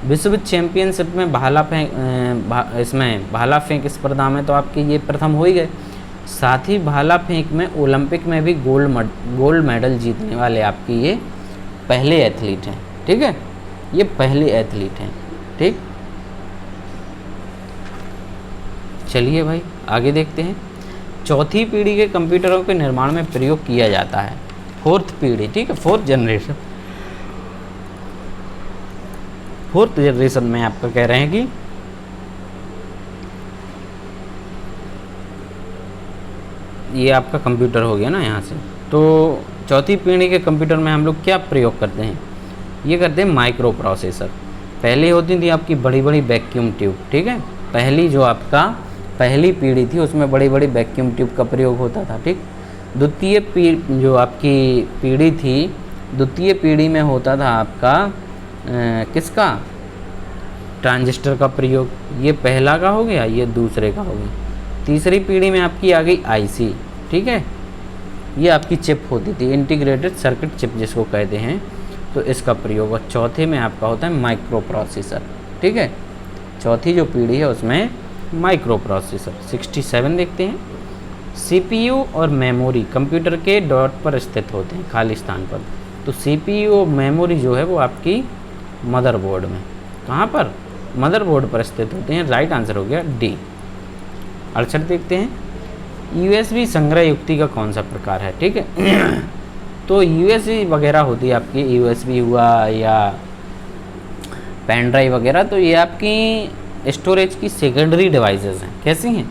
विश्व चैंपियनशिप में इसमें भाला फेंक स्पर्धा में तो आपके ये प्रथम हो ही गए, साथ ही भाला फेंक में ओलंपिक में भी गोल्ड मेडल जीतने वाले आपकी ये पहले एथलीट हैं। ठीक है, ये पहले एथलीट हैं। ठीक, चलिए भाई आगे देखते हैं। चौथी पीढ़ी के कंप्यूटरों के निर्माण में प्रयोग किया जाता है, फोर्थ पीढ़ी, ठीक है, फोर्थ जनरेशन में आपका कह रहे हैं कि ये आपका कंप्यूटर हो गया ना यहाँ से। तो चौथी पीढ़ी के कंप्यूटर में हम लोग क्या प्रयोग करते हैं? ये करते हैं माइक्रो प्रोसेसर। पहले होती थी आपकी बड़ी बड़ी वैक्यूम ट्यूब। ठीक है, पहली जो आपका पहली पीढ़ी थी उसमें बड़ी बड़ी वैक्यूम ट्यूब का प्रयोग होता था। ठीक, द्वितीय जो आपकी पीढ़ी थी, द्वितीय पीढ़ी में होता था आपका किसका? ट्रांजिस्टर का प्रयोग। ये पहला का हो गया, ये दूसरे का हो गया। तीसरी पीढ़ी में आपकी आ गई आईसी। ठीक है, ये आपकी चिप होती थी, इंटीग्रेटेड सर्किट चिप जिसको कहते हैं, तो इसका प्रयोग। और चौथे में आपका होता है माइक्रो प्रोसेसर। ठीक है, चौथी जो पीढ़ी है उसमें माइक्रो प्रोसेसर। 67 देखते हैं, सीपीयू और मेमोरी कंप्यूटर के डॉट पर स्थित होते हैं, खाली स्थान पर। तो सीपीयू और मेमोरी जो है वो आपकी मदरबोर्ड में, कहाँ पर, मदरबोर्ड पर स्थित होते हैं। राइट आंसर हो गया डी। 68 देखते हैं, यूएसबी संग्रह युक्ति का कौन सा प्रकार है, ठीक है। तो यूएसबी वगैरह होती है आपकी, यूएसबी हुआ या पेन ड्राइव वगैरह, तो ये आपकी स्टोरेज की सेकेंडरी डिवाइसेस हैं। कैसी हैं,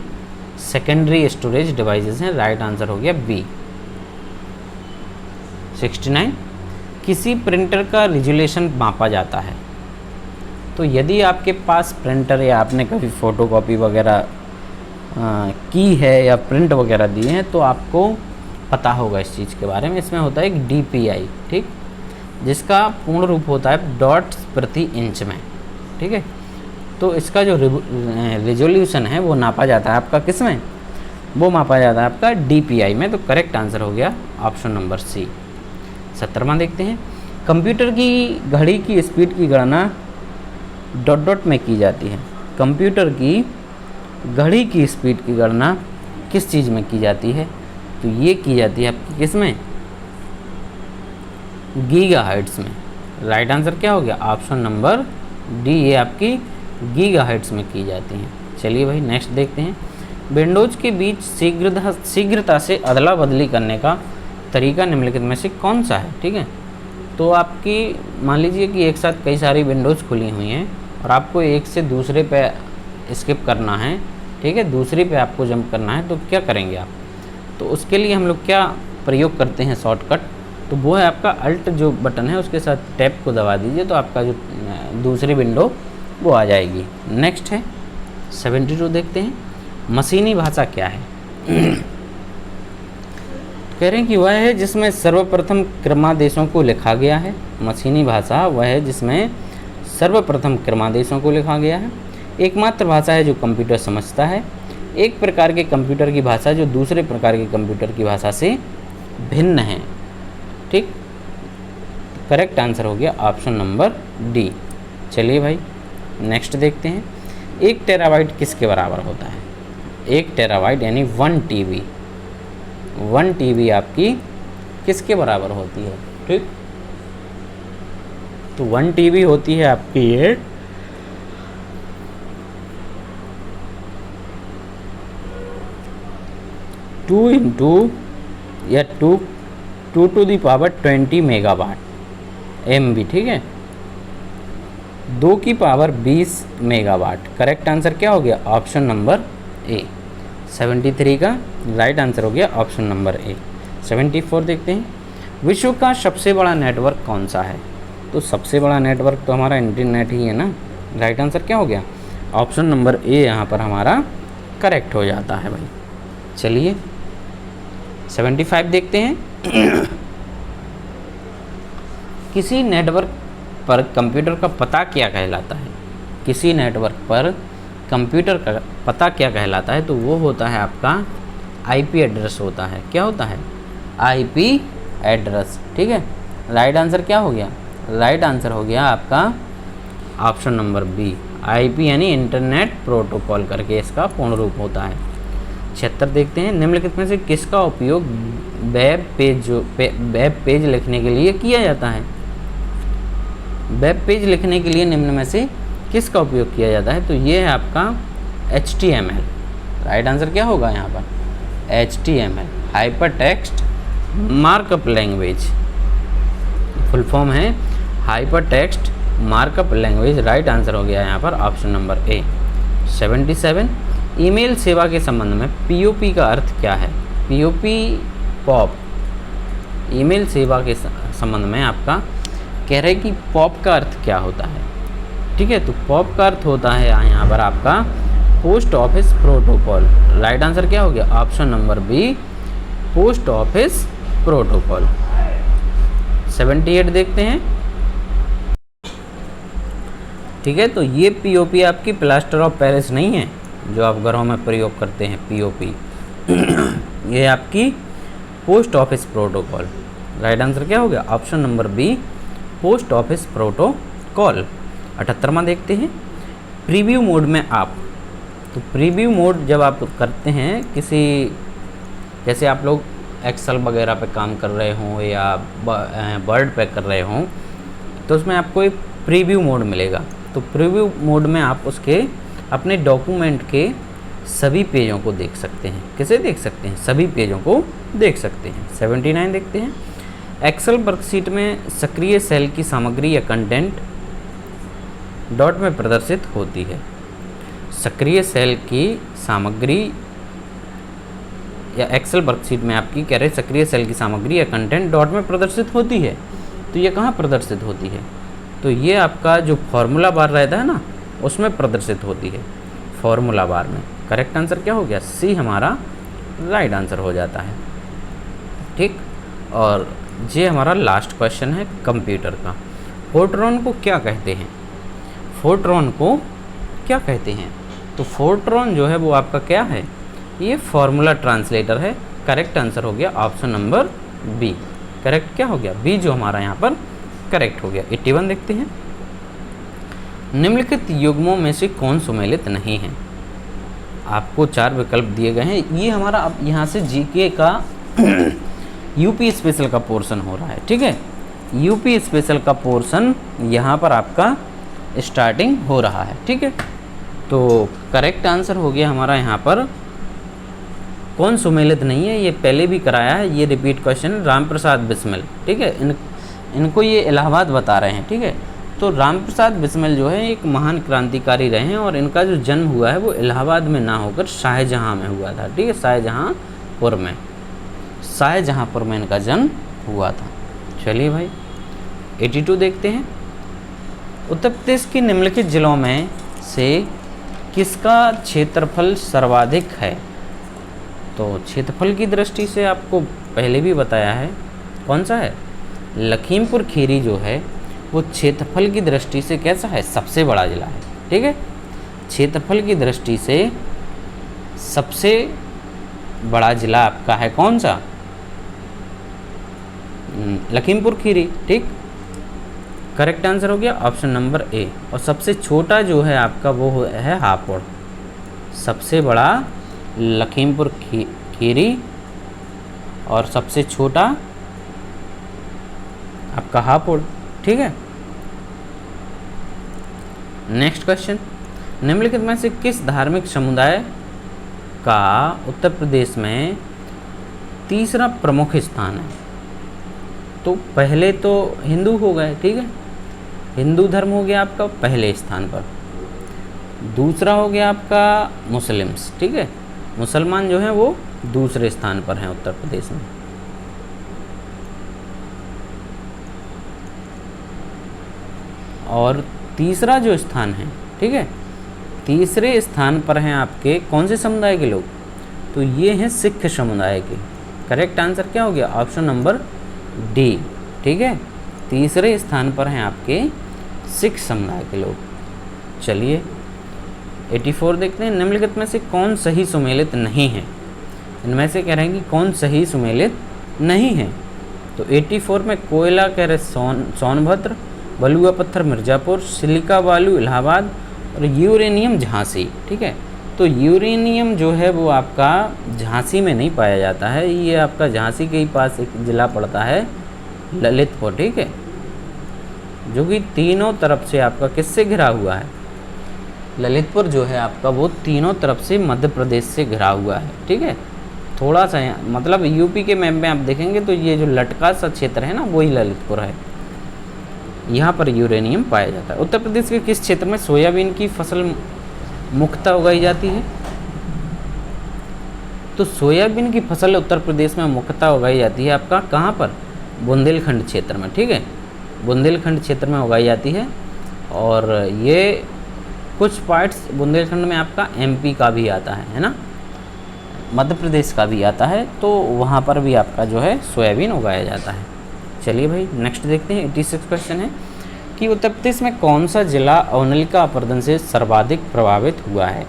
सेकेंडरी स्टोरेज डिवाइसेस हैं। राइट आंसर हो गया बी। 69, किसी प्रिंटर का रिजोल्यूशन मापा जाता है। तो यदि आपके पास प्रिंटर या आपने कभी फ़ोटोकॉपी वगैरह की है या प्रिंट वगैरह दिए हैं तो आपको पता होगा इस चीज़ के बारे में। इसमें होता है एक DPI, ठीक, जिसका पूर्ण रूप होता है डॉट्स प्रति इंच में, ठीक है। तो इसका जो रिजोल्यूशन है वो नापा जाता है आपका किस में, वो मापा जाता है आपका DPI में। तो करेक्ट आंसर हो गया ऑप्शन नंबर सी। 70वां देखते हैं, कंप्यूटर की घड़ी की स्पीड की गणना डॉट डॉट में की जाती है। कंप्यूटर की घड़ी की स्पीड की गणना किस चीज़ में की जाती है, तो ये की जाती है आपकी किस में, गीगाहर्ट्ज़ में। राइट आंसर क्या हो गया, ऑप्शन नंबर डी, ये आपकी गीगाहर्ट्ज़ में की जाती हैं। चलिए भाई नेक्स्ट देखते हैं, विंडोज़ के बीच शीघ्रता से अदला बदली करने का तरीका निम्नलिखित में से कौन सा है, ठीक है। तो आपकी मान लीजिए कि एक साथ कई सारी विंडोज़ खुली हुई हैं और आपको एक से दूसरे पे स्किप करना है, ठीक है, दूसरी पे आपको जंप करना है, तो क्या करेंगे आप, तो उसके लिए हम लोग क्या प्रयोग करते हैं शॉर्टकट, तो वो है आपका अल्ट जो बटन है उसके साथ टैप को दबा दीजिए तो आपका जो दूसरी विंडो वो आ जाएगी। नेक्स्ट है 72 देखते हैं, मशीनी भाषा क्या है। कह रहे हैं कि वह है जिसमें सर्वप्रथम क्रमादेशों को लिखा गया है। मशीनी भाषा वह है जिसमें सर्वप्रथम क्रमादेशों को लिखा गया है। एकमात्र भाषा है जो कंप्यूटर समझता है। एक प्रकार के कंप्यूटर की भाषा जो दूसरे प्रकार के कंप्यूटर की भाषा से भिन्न है, ठीक। करेक्ट आंसर हो गया ऑप्शन नंबर डी। चलिए भाई नेक्स्ट देखते हैं, 1 टेराबाइट किसके बराबर होता है। 1 टेराबाइट यानी 1 TB, 1 TB आपकी किसके बराबर होती है, ठीक। तो 1 TB होती है आपकी ये 2 इंटू या 2 to the power 20 megawatt MB, ठीक है, 2 की पावर 20 मेगावाट। करेक्ट आंसर क्या हो गया, ऑप्शन नंबर ए। 73 का राइट आंसर हो गया ऑप्शन नंबर ए। 74 देखते हैं, विश्व का सबसे बड़ा नेटवर्क कौन सा है। तो सबसे बड़ा नेटवर्क तो हमारा इंटरनेट ही है ना। राइट आंसर क्या हो गया, ऑप्शन नंबर ए यहाँ पर हमारा करेक्ट हो जाता है भाई। चलिए 75 देखते हैं, किसी नेटवर्क पर कंप्यूटर का पता क्या कहलाता है। किसी नेटवर्क पर कंप्यूटर का पता क्या कहलाता है, तो वो होता है आपका IP एड्रेस होता है। क्या होता है, IP एड्रेस, ठीक है। राइट आंसर क्या हो गया, राइट आंसर हो गया आपका ऑप्शन नंबर बी, IP यानी इंटरनेट प्रोटोकॉल करके इसका पूर्ण रूप होता है। 76 देखते हैं, निम्नलिखित में से किसका उपयोग वेब पेज लिखने के लिए किया जाता है। वेब पेज लिखने के लिए निम्न में से किसका उपयोग किया जाता है, तो ये है आपका HTML। राइट आंसर क्या होगा यहाँ पर, HTML hyper text markup language, full form है hyper text markup language. Right answer हो गया यहाँ पर ऑप्शन नंबर ए। 77, ईमेल सेवा के संबंध में POP का अर्थ क्या है। पॉप, ईमेल सेवा के संबंध में आपका कह रहे कि पॉप का अर्थ क्या होता है, ठीक है। तो पॉप का अर्थ होता है यहाँ पर आपका post office protocol. Right answer क्या हो गया, option number B, post office protocol. 78 देखते हैं, ठीक है। तो ये POP आपकी प्लास्टर ऑफ पेरिस नहीं है जो आप घरों में प्रयोग करते हैं POP। ये आपकी post office protocol. Right answer क्या हो गया, option number B, post office protocol. 78वां देखते हैं, प्रीव्यू मोड में आप, तो प्रीव्यू मोड जब आप करते हैं किसी, जैसे आप लोग एक्सेल वगैरह पे काम कर रहे हों या वर्ड पे कर रहे हों, तो उसमें आपको एक प्रीव्यू मोड मिलेगा। तो प्रीव्यू मोड में आप उसके अपने डॉक्यूमेंट के सभी पेजों को देख सकते हैं। किसे देख सकते हैं? सभी पेजों को देख सकते हैं। 79 देखते हैं। एक्सेल वर्कशीट में सक्रिय सेल की सामग्री या कंटेंट डॉट में प्रदर्शित होती है। सक्रिय सेल की सामग्री या एक्सेल वर्कशीट में आपकी कह रहे सक्रिय सेल की सामग्री या कंटेंट डॉट में प्रदर्शित होती है। तो ये कहाँ प्रदर्शित होती है? तो ये आपका जो फॉर्मूला बार रहता है ना, उसमें प्रदर्शित होती है, फॉर्मूला बार में। करेक्ट आंसर क्या हो गया? सी हमारा राइट आंसर हो जाता है। ठीक, और ये हमारा लास्ट क्वेश्चन है कंप्यूटर का। फोर्ट्रॉन को क्या कहते हैं? फोर्ट्रॉन को क्या कहते हैं? तो फोर्ट्रॉन जो है वो आपका क्या है? ये फॉर्मूला ट्रांसलेटर है। करेक्ट आंसर हो गया ऑप्शन नंबर बी। करेक्ट क्या हो गया? बी जो हमारा यहाँ पर करेक्ट हो गया। 81 देखते हैं। निम्नलिखित युग्मों में से कौन सुमेलित नहीं है? आपको 4 विकल्प दिए गए हैं। ये हमारा अब यहाँ से जीके का यूपी स्पेशल का पोर्शन हो रहा है। ठीक है, यूपी स्पेशल का पोर्शन यहाँ पर आपका स्टार्टिंग हो रहा है। ठीक है, तो करेक्ट आंसर हो गया हमारा यहाँ पर कौन सुमेलित नहीं है। ये पहले भी कराया है, ये रिपीट क्वेश्चन, राम प्रसाद बिस्मिल। ठीक है, इनको ये इलाहाबाद बता रहे हैं। ठीक है, तो राम प्रसाद बिस्मिल जो है एक महान क्रांतिकारी रहे हैं और इनका जो जन्म हुआ है वो इलाहाबाद में ना होकर शाहजहाँ में हुआ था। ठीक है, शाहजहाँपुर में इनका जन्म हुआ था। चलिए भाई 82 देखते हैं। उत्तर प्रदेश के निम्नलिखित जिलों में से किसका क्षेत्रफल सर्वाधिक है? तो क्षेत्रफल की दृष्टि से आपको पहले भी बताया है, कौन सा है? लखीमपुर खीरी जो है वो क्षेत्रफल की दृष्टि से कैसा है? सबसे बड़ा जिला है। ठीक है, क्षेत्रफल की दृष्टि से सबसे बड़ा जिला आपका है कौन सा? लखीमपुर खीरी। ठीक, करेक्ट आंसर हो गया ऑप्शन नंबर ए। और सबसे छोटा जो है आपका वो है हापुड़। सबसे बड़ा लखीमपुर खीरी और सबसे छोटा आपका हापुड़। ठीक है, नेक्स्ट क्वेश्चन। निम्नलिखित में से किस धार्मिक समुदाय का उत्तर प्रदेश में तीसरा प्रमुख स्थान है? तो पहले तो हिंदू हो गए। ठीक है, हिंदू धर्म हो गया आपका पहले स्थान पर। दूसरा हो गया आपका मुस्लिम्स। ठीक है, मुसलमान जो हैं वो दूसरे स्थान पर हैं उत्तर प्रदेश में। और तीसरा जो स्थान है, ठीक है, तीसरे स्थान पर हैं आपके कौन से समुदाय के लोग? तो ये हैं सिख समुदाय के। करेक्ट आंसर क्या हो गया? Option number D. ठीक है, तीसरे स्थान पर हैं आपके सिख समुदाय के लोग। चलिए 84 देखते हैं। निम्नलिखित में से कौन सही सुमेलित नहीं है? इनमें से कह रहे हैं कि कौन सही सुमेलित नहीं है। तो 84 में कोयला कह रहे सोनभद्र, बलुआ पत्थर मिर्ज़ापुर, सिलिका बालू इलाहाबाद और यूरेनियम झांसी। ठीक है, तो यूरेनियम जो है वो आपका झांसी में नहीं पाया जाता है, ये आपका झांसी के ही पास एक ज़िला पड़ता है ललितपुर। ठीक है, जो कि तीनों तरफ से आपका किससे घिरा हुआ है? ललितपुर जो है आपका वो तीनों तरफ से मध्य प्रदेश से घिरा हुआ है। ठीक है, थोड़ा सा मतलब यूपी के मैप में आप देखेंगे तो ये जो लटका सा क्षेत्र है ना वही ललितपुर है, यहाँ पर यूरेनियम पाया जाता है। उत्तर प्रदेश के किस क्षेत्र में सोयाबीन की फसल मुख्यतः उगाई जाती है? तो सोयाबीन की फसल उत्तर प्रदेश में मुख्यतः उगाई जाती है आपका कहाँ पर? बुंदेलखंड क्षेत्र में। ठीक है, बुंदेलखंड क्षेत्र में उगाई जाती है और ये कुछ पार्ट्स बुंदेलखंड में आपका एमपी का भी आता है ना, मध्य प्रदेश का भी आता है, तो वहाँ पर भी आपका जो है सोयाबीन उगाया जाता है। चलिए भाई नेक्स्ट देखते हैं। 86 क्वेश्चन है कि उत्तर प्रदेश में कौन सा जिला अवनलिका अपरदन से सर्वाधिक प्रभावित हुआ है?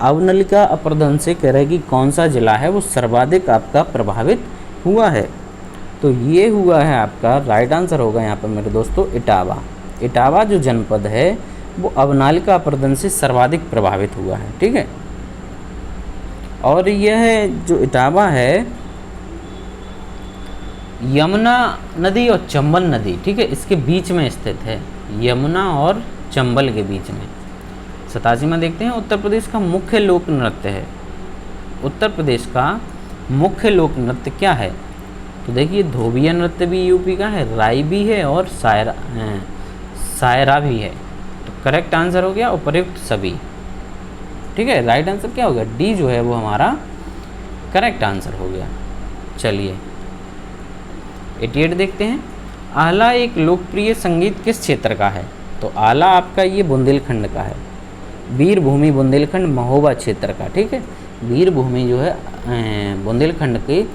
अवनलिका अपरदन से कह रहे हैं कि कौन सा जिला है वो सर्वाधिक आपका प्रभावित हुआ है? तो ये हुआ है आपका राइट आंसर होगा यहाँ पर मेरे दोस्तों इटावा। इटावा जो जनपद है वो अवनालिका अपर्दन से सर्वाधिक प्रभावित हुआ है। ठीक है, और यह जो इटावा है यमुना नदी और चंबल नदी, ठीक है, इसके बीच में स्थित है, यमुना और चंबल के बीच में। 87वां देखते हैं, उत्तर प्रदेश का मुख्य लोक नृत्य है। उत्तर प्रदेश का मुख्य लोक नृत्य क्या है? तो देखिए धोबिया नृत्य भी यूपी का है, राई भी है और सायरा भी है। तो करेक्ट आंसर हो गया उपयुक्त सभी। ठीक है, राइट आंसर क्या हो गया? डी जो है वो हमारा करेक्ट आंसर हो गया। चलिए 88 देखते हैं, आला एक लोकप्रिय संगीत किस क्षेत्र का है? तो आला आपका ये बुंदेलखंड का है, वीरभूमि बुंदेलखंड महोबा क्षेत्र का। ठीक है, वीरभूमि जो है बुंदेलखंड के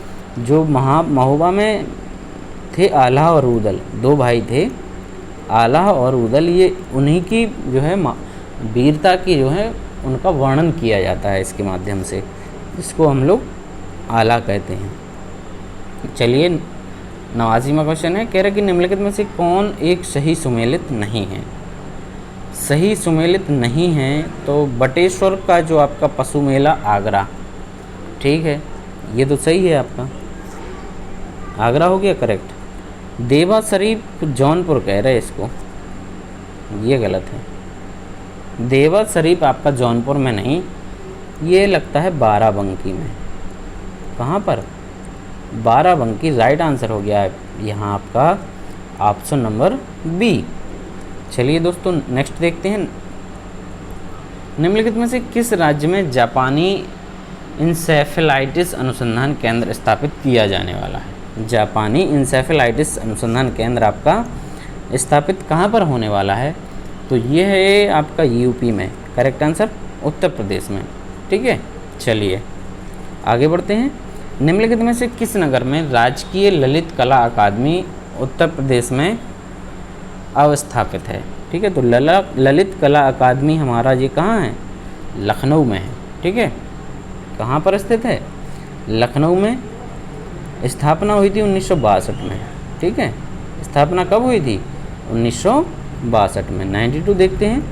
जो महोबा में थे आला और उदल, दो भाई थे आला और उदल, ये उन्हीं की जो है वीरता की जो है उनका वर्णन किया जाता है इसके माध्यम से, इसको हम लोग आला कहते हैं। चलिए 89वां क्वेश्चन है, कह रहे कि निम्नलिखित में से कौन एक सही सुमेलित नहीं है? सही सुमेलित नहीं है तो बटेश्वर का जो आपका पशु मेला आगरा, ठीक है, ये तो सही है आपका, आगरा हो गया करेक्ट। देवा शरीफ जौनपुर कह रहे हैं इसको, ये गलत है। देवा शरीफ आपका जौनपुर में नहीं, ये लगता है बाराबंकी में। कहाँ पर? बाराबंकी राइट आंसर हो गया है यहाँ आपका ऑप्शन नंबर बी। चलिए दोस्तों नेक्स्ट देखते हैं, निम्नलिखित में से किस राज्य में जापानी इंसेफेलाइटिस अनुसंधान केंद्र स्थापित किया जाने वाला है? जापानी इंसेफेलाइटिस अनुसंधान केंद्र आपका स्थापित कहाँ पर होने वाला है? तो ये है आपका यूपी में, करेक्ट आंसर उत्तर प्रदेश में। ठीक है, चलिए आगे बढ़ते हैं, निम्नलिखित में से किस नगर में राजकीय ललित कला अकादमी उत्तर प्रदेश में अवस्थापित है? ठीक है, तो ललित कला अकादमी हमारा ये कहाँ है? लखनऊ में है। ठीक है, कहाँ पर स्थित है? लखनऊ में। स्थापना हुई थी 1962 में। ठीक है, स्थापना कब हुई थी? 1962 में। 92 देखते हैं,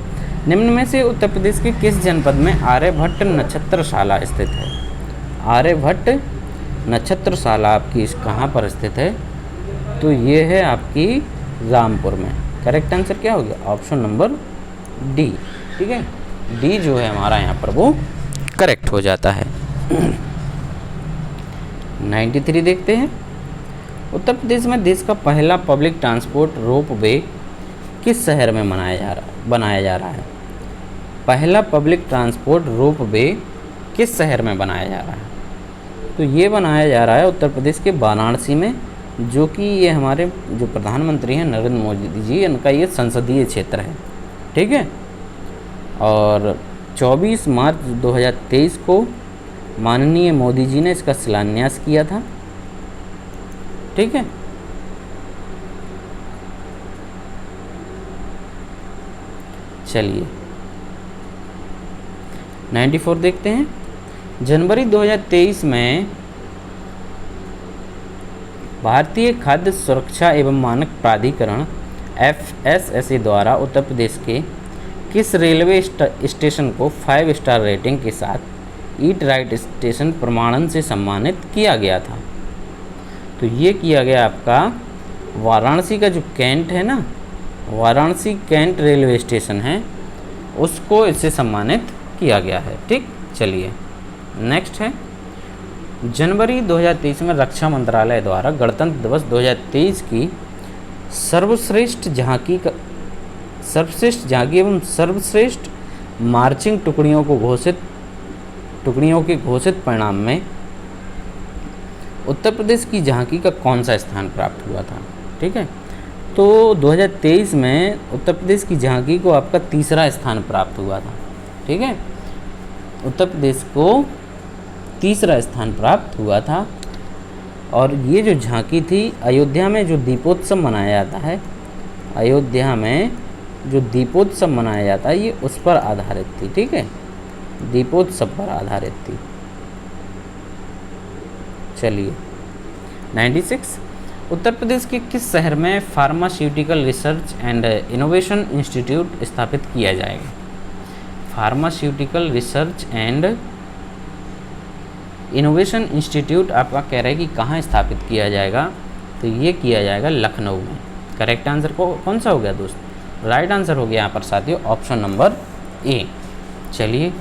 निम्न में से उत्तर प्रदेश के किस जनपद में आर्यभट्ट नक्षत्रशाला स्थित है? आर्यभट्ट नक्षत्रशाला आपकी कहाँ पर स्थित है? तो ये है आपकी रामपुर में। करेक्ट आंसर क्या हो गया? Option number D. ठीक है, डी जो है हमारा यहाँ पर वो करेक्ट हो जाता है। 93 देखते हैं, उत्तर प्रदेश में देश का पहला पब्लिक ट्रांसपोर्ट रोपवे किस शहर में बनाया जा रहा है? पहला पब्लिक ट्रांसपोर्ट रोपवे किस शहर में बनाया जा रहा है? तो ये बनाया जा रहा है उत्तर प्रदेश के वाराणसी में, जो कि ये हमारे जो प्रधानमंत्री हैं नरेंद्र मोदी जी, इनका ये संसदीय क्षेत्र है। ठीक है, और 24 मार्च 2023 को माननीय मोदी जी ने इसका शिलान्यास किया था। ठीक है, चलिए 94 देखते हैं, जनवरी 2023 में भारतीय खाद्य सुरक्षा एवं मानक प्राधिकरण FSSA द्वारा उत्तर प्रदेश के किस रेलवे स्टेशन को 5 स्टार रेटिंग के साथ ईट राइट स्टेशन प्रमाणन से सम्मानित किया गया था? तो ये किया गया आपका वाराणसी का जो कैंट है ना, वाराणसी कैंट रेलवे स्टेशन है, उसको इससे सम्मानित किया गया है। ठीक, चलिए नेक्स्ट है, जनवरी 2023 में रक्षा मंत्रालय द्वारा गणतंत्र दिवस 2023 की सर्वश्रेष्ठ झांकी एवं सर्वश्रेष्ठ मार्चिंग टुकड़ियों के घोषित परिणाम में उत्तर प्रदेश की झांकी का कौन सा स्थान प्राप्त हुआ था? ठीक है, तो 2023 में उत्तर प्रदेश की झांकी को आपका तीसरा स्थान प्राप्त हुआ था। ठीक है, उत्तर प्रदेश को तीसरा स्थान प्राप्त हुआ था। और ये जो झांकी थी अयोध्या में जो दीपोत्सव मनाया जाता है, अयोध्या में जो दीपोत्सव मनाया जाता है ये उस पर आधारित थी। ठीक है, दीपोत्सव पर आधारित थी। चलिए 96, उत्तर प्रदेश के किस शहर में pharmaceutical research and innovation institute स्थापित किया जाएगा? Pharmaceutical research and innovation institute आपका कह रहा है कि कहाँ स्थापित किया जाएगा, तो ये किया जाएगा लखनऊ में। करेक्ट आंसर कौन सा हो गया दोस्त? राइट आंसर हो गया यहाँ पर साथियों ऑप्शन नंबर ए। चलिए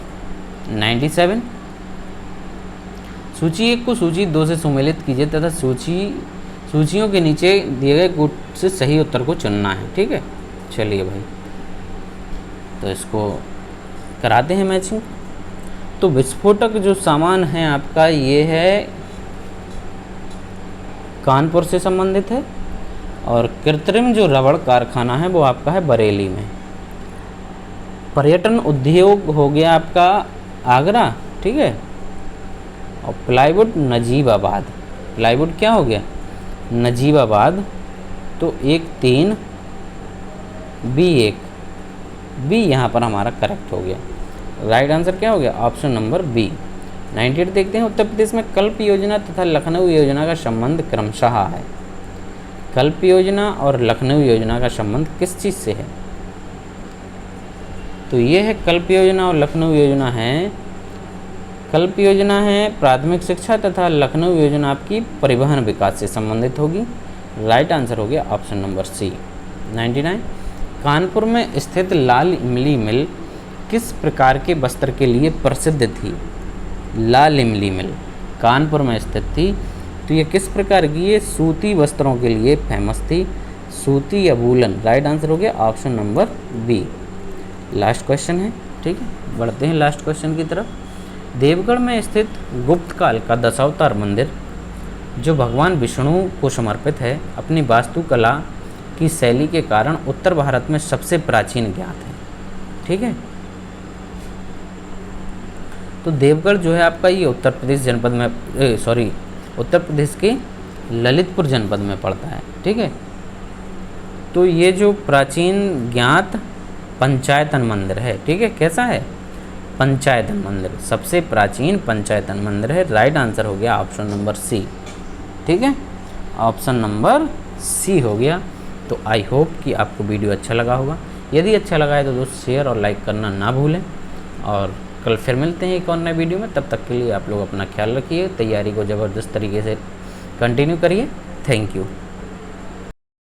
97, सूची 1 को सूची 2 से सुमेलित कीजिए तथा सूचियों के नीचे दिए गए गुट से सही उत्तर को चुनना है। ठीक है, चलिए भाई, तो इसको कराते हैं मैचिंग। तो विस्फोटक जो सामान है आपका ये है कानपुर से संबंधित है, और कृत्रिम जो रबड़ कारखाना है वो आपका है बरेली में। पर्यटन उद्योग हो गया आपका आगरा, ठीक है, और प्लाईवुड नजीबाबाद। प्लाईवुड क्या हो गया? नजीबाबाद। तो 1-3 बी यहाँ पर हमारा करेक्ट हो गया। राइट आंसर क्या हो गया? Option number B. 98 देखते हैं, उत्तर प्रदेश में कल्प योजना तथा लखनऊ योजना का संबंध क्रमशः है। कल्प योजना और लखनऊ योजना का संबंध किस चीज़ से है? तो ये है कल्प योजना और लखनऊ योजना है। कल्प योजना है प्राथमिक शिक्षा तथा लखनऊ योजना आपकी परिवहन विकास से संबंधित होगी। राइट आंसर हो गया ऑप्शन नंबर सी। 99, कानपुर में स्थित लाल इमली मिल किस प्रकार के वस्त्र के लिए प्रसिद्ध थी? लाल इमली मिल कानपुर में स्थित थी, तो ये किस प्रकार की? ये सूती वस्त्रों के लिए फेमस थी, सूती या वूलन। राइट आंसर हो गया option number B. Last question है, ठीक है, बढ़ते हैं लास्ट क्वेश्चन की तरफ। देवगढ़ में स्थित गुप्त काल का दशावतार मंदिर जो भगवान विष्णु को समर्पित है, अपनी वास्तुकला की शैली के कारण उत्तर भारत में सबसे प्राचीन ज्ञात है। ठीक है, तो देवगढ़ जो है आपका ये उत्तर प्रदेश जनपद में उत्तर प्रदेश के ललितपुर जनपद में पड़ता है। ठीक है, तो ये जो प्राचीन ज्ञात पंचायतन मंदिर है, ठीक है, कैसा है? पंचायतन मंदिर, सबसे प्राचीन पंचायतन मंदिर है। राइट आंसर हो गया ऑप्शन नंबर सी। ठीक है, ऑप्शन नंबर सी हो गया। तो आई होप कि आपको वीडियो अच्छा लगा होगा। यदि अच्छा लगा है तो दोस्त शेयर और लाइक करना ना भूलें, और कल फिर मिलते हैं एक और नए वीडियो में। तब तक के लिए आप लोग अपना ख्याल रखिए, तैयारी को ज़बरदस्त तरीके से कंटिन्यू करिए। Thank you.